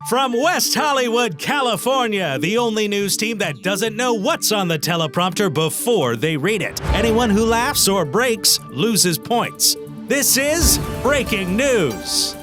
From West Hollywood, California, the only news team that doesn't know what's on the teleprompter before they read it. Anyone who laughs or breaks loses points. This is Breaking News.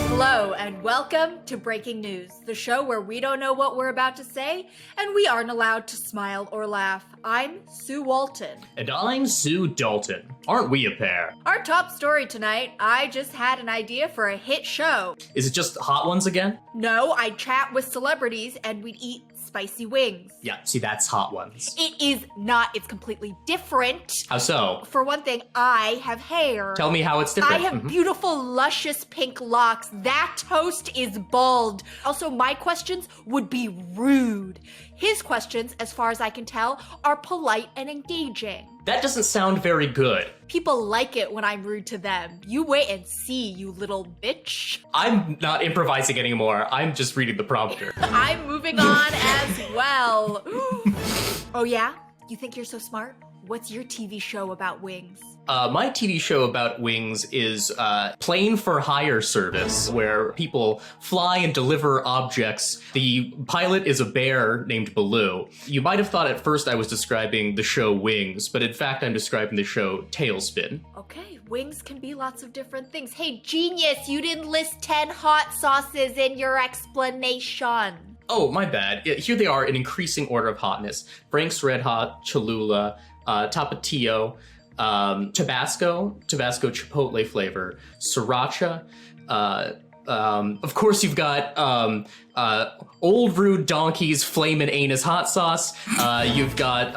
Hello and welcome to Breaking News, the show where we don't know what we're about to say and we aren't allowed to smile or laugh. I'm Sue Walton. And I'm Sue Dalton. Aren't we a pair? Our top story tonight, I just had an idea for a hit show. Is it just Hot Ones again? No, I'd chat with celebrities and we'd eat spicy wings. Yeah, see, that's Hot Ones. It is not. It's completely different. How so? For one thing, I have hair. Tell me how it's different. I have beautiful, luscious pink locks. That toast is bald. Also, my questions would be rude. His questions, as far as I can tell, are polite and engaging. That doesn't sound very good. People like it when I'm rude to them. You wait and see, you little bitch. I'm not improvising anymore. I'm just reading the prompter. I'm moving on as well. Oh yeah? You think you're so smart? What's your TV show about wings? My TV show about wings is Plane for Hire service, where people fly and deliver objects. The pilot is a bear named Baloo. You might have thought at first I was describing the show Wings, but in fact I'm describing the show Tailspin. Okay, wings can be lots of different things. Hey, genius, you didn't list 10 hot sauces in your explanation. Oh, my bad. Here they are in increasing order of hotness. Frank's Red Hot, Cholula, Tapatio, Tabasco Chipotle flavor, Sriracha, of course you've got Old Rude Donkey's Flamin' Anus hot sauce. You've got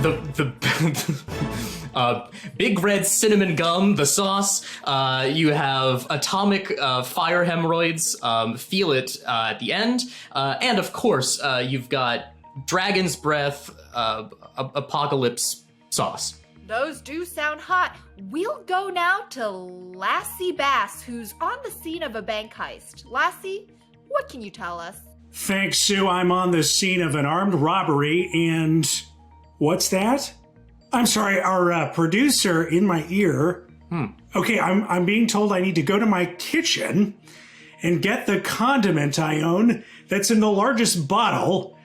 the Big Red Cinnamon Gum, the sauce. You have Atomic Fire Hemorrhoids, Feel It at the end. And of course, you've got Dragon's Breath, Apocalypse sauce. Those do sound hot. We'll go now to Lassie Bass, who's on the scene of a bank heist. Lassie, what can you tell us? Thanks, Sue. I'm on the scene of an armed robbery, and what's that? I'm sorry, our producer in my ear. Okay, I'm being told I need to go to my kitchen and get the condiment I own that's in the largest bottle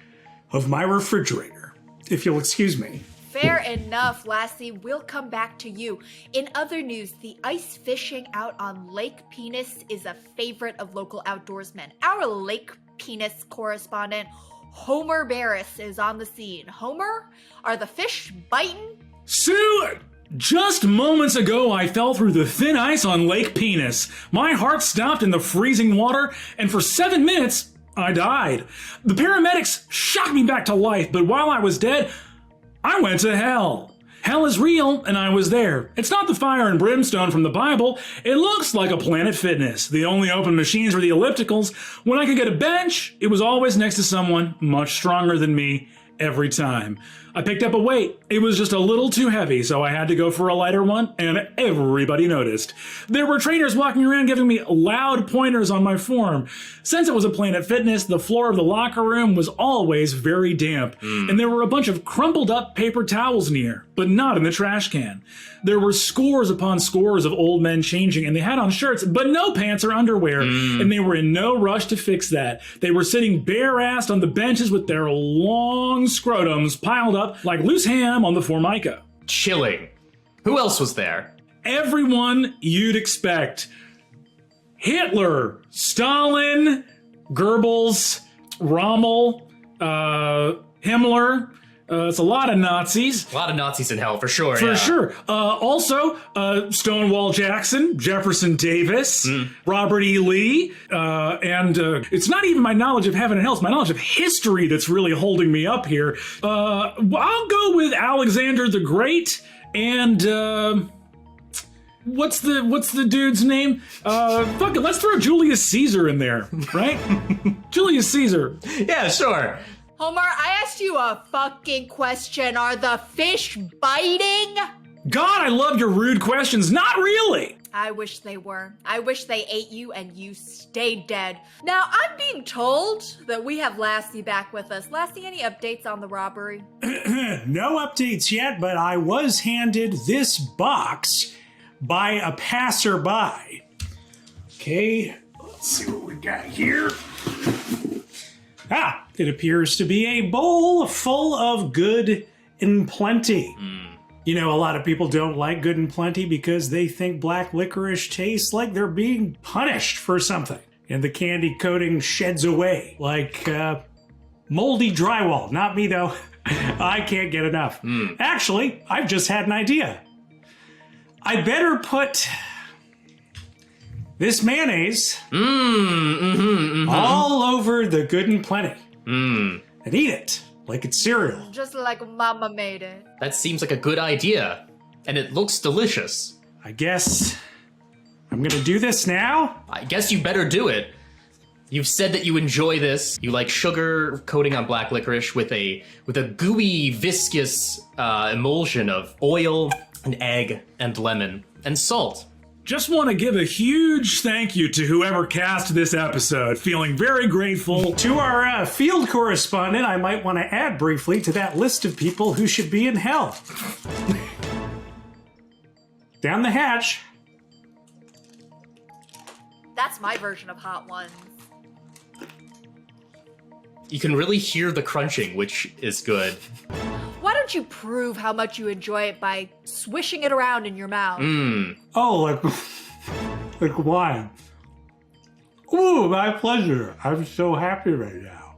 of my refrigerator, if you'll excuse me. Fair enough, Lassie. We'll come back to you. In other news, the ice fishing out on Lake Penis is a favorite of local outdoorsmen. Our Lake Penis correspondent, Homer Barris, is on the scene. Homer, are the fish biting? Sue, just moments ago I fell through the thin ice on Lake Penis. My heart stopped in the freezing water, and for 7 minutes, I died. The paramedics shocked me back to life, but while I was dead, I went to hell. Hell is real, and I was there. It's not the fire and brimstone from the Bible. It looks like a Planet Fitness. The only open machines were the ellipticals. When I could get a bench, it was always next to someone much stronger than me every time. I picked up a weight. It was just a little too heavy, so I had to go for a lighter one, and everybody noticed. There were trainers walking around giving me loud pointers on my form. Since it was a Planet Fitness, the floor of the locker room was always very damp, and there were a bunch of crumpled up paper towels near, but not in the trash can. There were scores upon scores of old men changing, and they had on shirts, but no pants or underwear, and they were in no rush to fix that. They were sitting bare-assed on the benches with their long scrotums piled up like loose ham on the Formica. Chilling. Who else was there? Everyone you'd expect. Hitler, Stalin, Goebbels, Rommel, Himmler. It's a lot of Nazis. A lot of Nazis in hell, for sure. For sure. Also, Stonewall Jackson, Jefferson Davis, Robert E. Lee, and it's not even my knowledge of heaven and hell, it's my knowledge of history that's really holding me up here. I'll go with Alexander the Great and, what's the dude's name? Fuck it, let's throw Julius Caesar in there, right? Julius Caesar. Yeah, sure. Homer, I asked you a fucking question. Are the fish biting? God, I love your rude questions. Not really. I wish they were. I wish they ate you and you stayed dead. Now, I'm being told that we have Lassie back with us. Lassie, any updates on the robbery? No updates yet, but I was handed this box by a passerby. Okay, let's see what we got here? Ah, it appears to be a bowl full of good and plenty. You know, a lot of people don't like good and plenty because they think black licorice tastes like they're being punished for something. And the candy coating sheds away like moldy drywall. Not me, though. I can't get enough. Actually, I've just had an idea. I better put this mayonnaise all over the good and plenty and eat it like it's cereal. Just like Mama made it. That seems like a good idea. And it looks delicious. I guess I'm gonna do this now. I guess you better do it. You've said that you enjoy this. You like sugar coating on black licorice with a gooey, viscous emulsion of oil and egg and lemon and salt. Just want to give a huge thank you to whoever cast this episode. Feeling very grateful. To our field correspondent, I might want to add briefly to that list of people who should be in hell. Down the hatch. That's my version of Hot Ones. You can really hear the crunching, which is good. Why don't you prove how much you enjoy it by swishing it around in your mouth? Oh, like wine. Ooh, my pleasure. I'm so happy right now.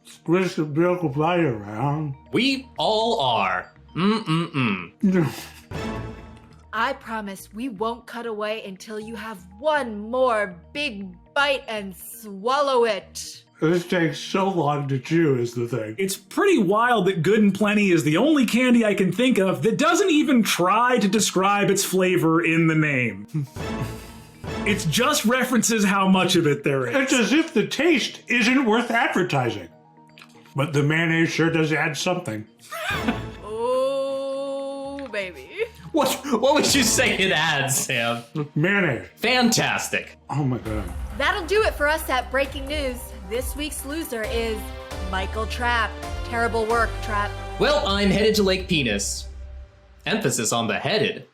Squish the milk of light around. We all are. I promise we won't cut away until you have one more big bite and swallow it. This takes so long to chew is the thing. It's pretty wild that Good and Plenty is the only candy I can think of that doesn't even try to describe its flavor in the name. It just references how much of it there is. It's as if the taste isn't worth advertising. But the mayonnaise sure does add something. Oh, baby. What would you say it adds, Sam? Mayonnaise. Fantastic. Oh my god. That'll do it for us at Breaking News. This week's loser is Michael Trapp. Terrible work, Trapp. Well, I'm headed to Lake Penis. Emphasis on the headed.